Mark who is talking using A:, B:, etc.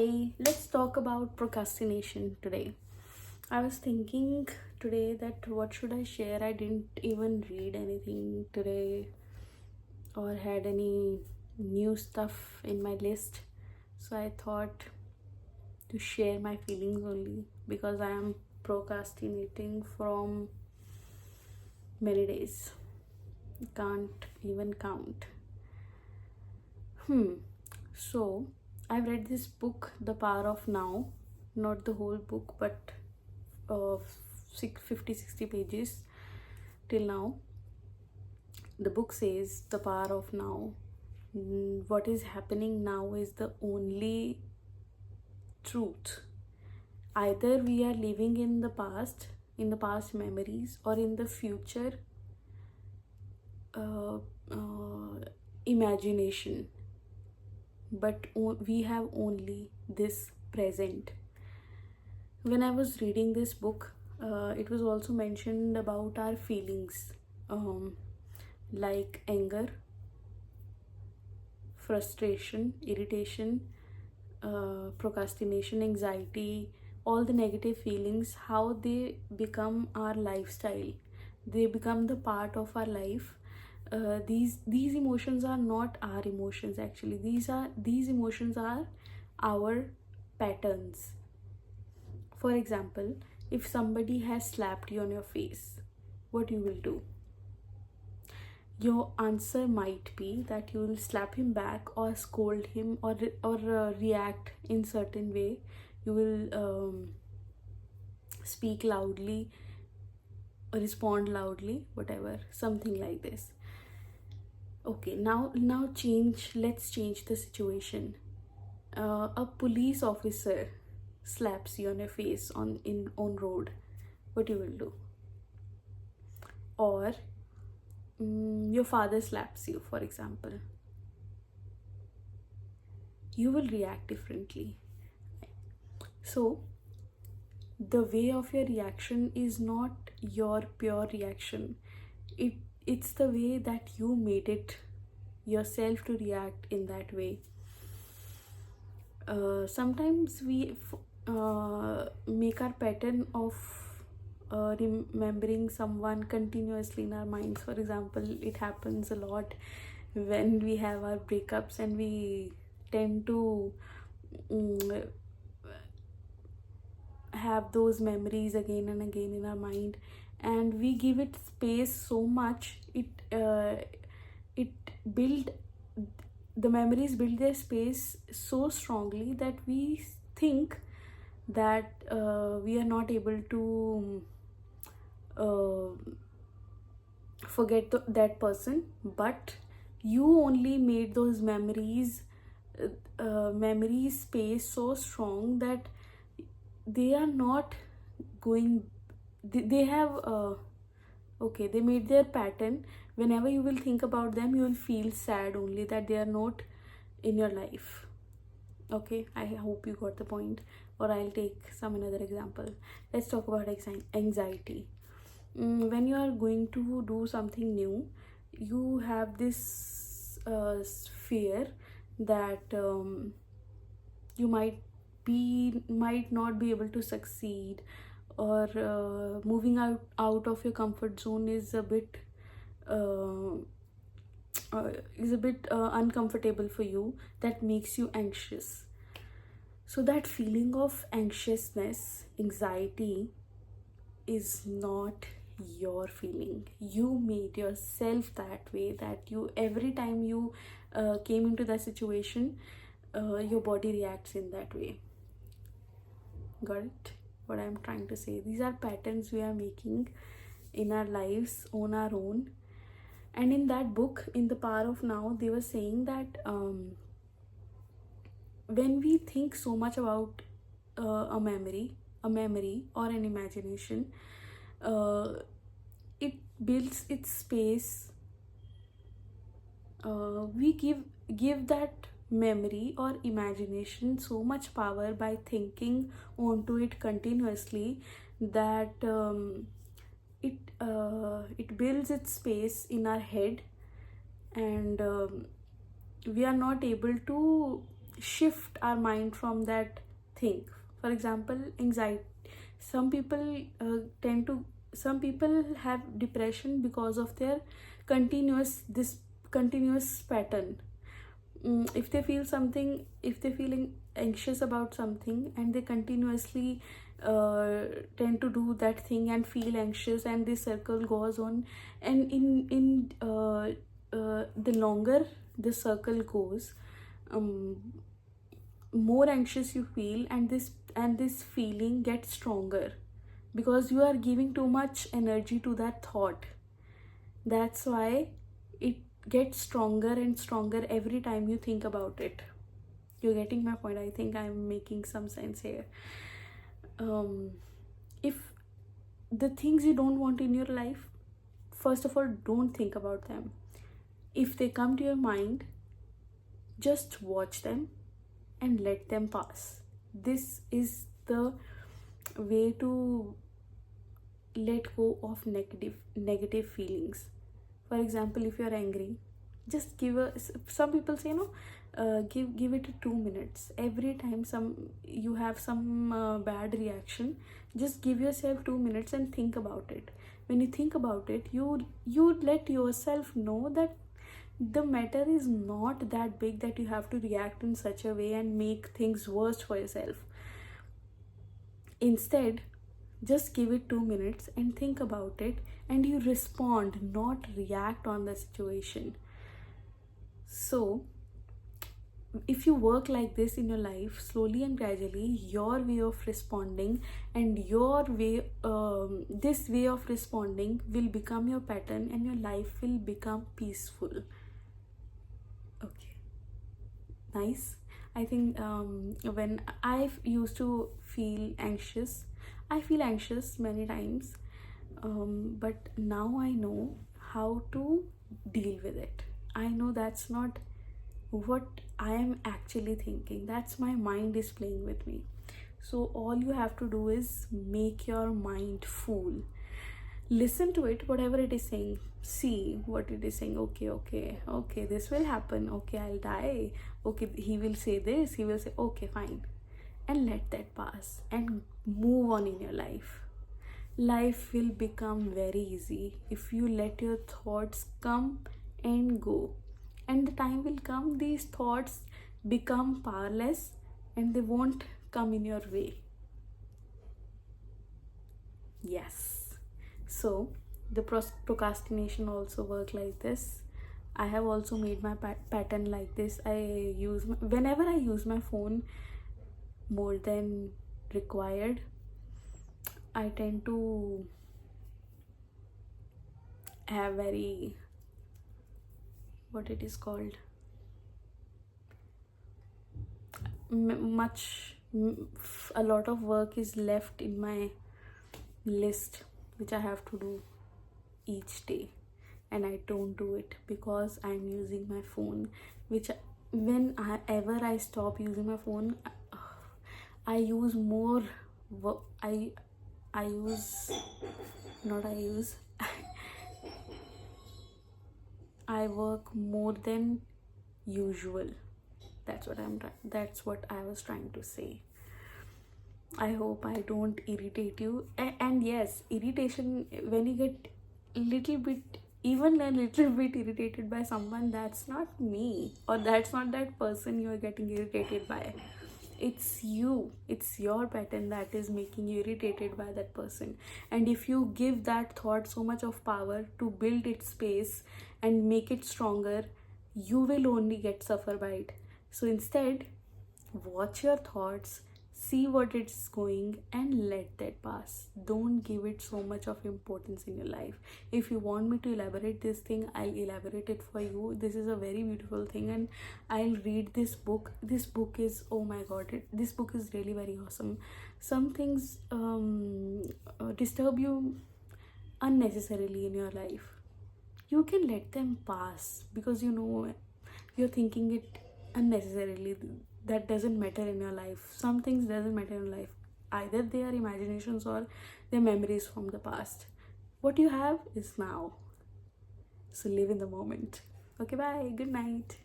A: Hi, let's talk about procrastination today. I was thinking today that what should I share? I didn't even read anything today or had any new stuff in my list. So I thought to share my feelings only because I am procrastinating from many days. Can't even count. Hmm. So I've read this book, The Power of Now, not the whole book, but 50 60 pages till now. The book says the power of now. What is happening now is the only truth. Either we are living in the past memories, or in the future uh, imagination. But we have only this present. When I was reading this book, it was also mentioned about our feelings, like anger, frustration, irritation, procrastination, anxiety, all the negative feelings, how they become our lifestyle. They become the part of our life. These emotions are not our emotions actually. These emotions are our patterns. For example, if somebody has slapped you on your face, what you will do? Your answer might be that you will slap him back or scold him, or react in certain way. You will speak loudly, respond loudly, whatever, something like this. Okay, now change. Let's change the situation. A police officer slaps you on your face on road. What you will do? Or your father slaps you, for example. You will react differently. So the way of your reaction is not your pure reaction. It's the way that you made it yourself to react in that way. Sometimes we make our pattern of remembering someone continuously in our minds. For example, it happens a lot when we have our breakups, and we tend to mm, have those memories again and again in our mind, and we give it space so much. It build The memories build their space so strongly that we think that we are not able to uh, forget that person. But you only made those memories space so strong that they are not going. They have okay, they made their pattern. Whenever you will think about them, you will feel sad only that they are not in your life. Okay, I hope you got the point. Or I'll take some another example. Let's talk about anxiety. When you are going to do something new, you have this fear that you might not be able to succeed, or moving out of your comfort zone uh, is a bit uncomfortable for you. That makes you anxious. So that feeling of anxiousness, anxiety, is not your feeling. You made yourself that way, that you, every time you came into that situation, your body reacts in that way. Got it? What I'm trying to say, these are patterns we are making in our lives on our own. And in that book, in The Power of Now, they were saying that when we think so much about a memory or an imagination, uh, it builds its space. We give that memory or imagination so much power by thinking onto it continuously, that it builds its space in our head, and we are not able to shift our mind from that thing. For example, anxiety. Some people tend to some people have depression because of their continuous pattern. If they feel something, if they're feeling anxious about something, and they continuously tend to do that thing and feel anxious, and this circle goes on, and the longer the circle goes, more anxious you feel, and this feeling gets stronger, because you are giving too much energy to that thought. That's why it gets stronger and stronger every time you think about it. You're getting my point? I think I'm making some sense here. If the things you don't want in your life, first of all, don't think about them. If they come to your mind, just watch them and let them pass. This is the way to let go of negative feelings. For example, if you're angry, just some people say, give it 2 minutes. Every time you have some bad reaction, just give yourself 2 minutes and think about it. When you think about it, you let yourself know that the matter is not that big that you have to react in such a way and make things worse for yourself. Instead, just give it 2 minutes and think about it, and you respond, not react on the situation. So if you work like this in your life, slowly and gradually, your way of responding and this way of responding will become your pattern, and your life will become peaceful. Okay, nice. I think when I used to feel anxious, I feel anxious many times, but now I know how to deal with it. I know that's not what I am actually thinking. That's my mind is playing with me. So all you have to do is make your mind fool. Listen to it, whatever it is saying. See what it is saying. Okay, this will happen. Okay, I'll die. Okay, he will say this. He will say, okay, fine. And let that pass and move on in your life. Life will become very easy if you let your thoughts come and go. And the time will come, these thoughts become powerless and they won't come in your way. Yes. So the procrastination also work like this. I have also made my pattern like this. Whenever I use my phone more than required, I tend to have very, what it is called, a lot of work is left in my list which I have to do each day, and I don't do it because I'm using my phone. Whenever I stop using my phone, I use more I work more than usual. That's what I was trying to say. I hope I don't irritate you. And yes, irritation, when you get even a little bit irritated by someone, that's not me, or that's not that person you are getting irritated by. It's you. It's your pattern that is making you irritated by that person. And if you give that thought so much of power to build its space and make it stronger, you will only get suffer by it. So instead, watch your thoughts, see what it's going, and let that pass. Don't give it so much of importance in your life. If you want me to elaborate this thing, I'll elaborate it for you. This is a very beautiful thing, and I'll read this book. This book is, oh my god, this book is really very awesome. Some things disturb you unnecessarily in your life. You can let them pass because you're thinking it unnecessarily. That doesn't matter in your life. Some things doesn't matter in life. Either they are imaginations or they're memories from the past. What you have is now. So live in the moment. Okay, bye. Good night.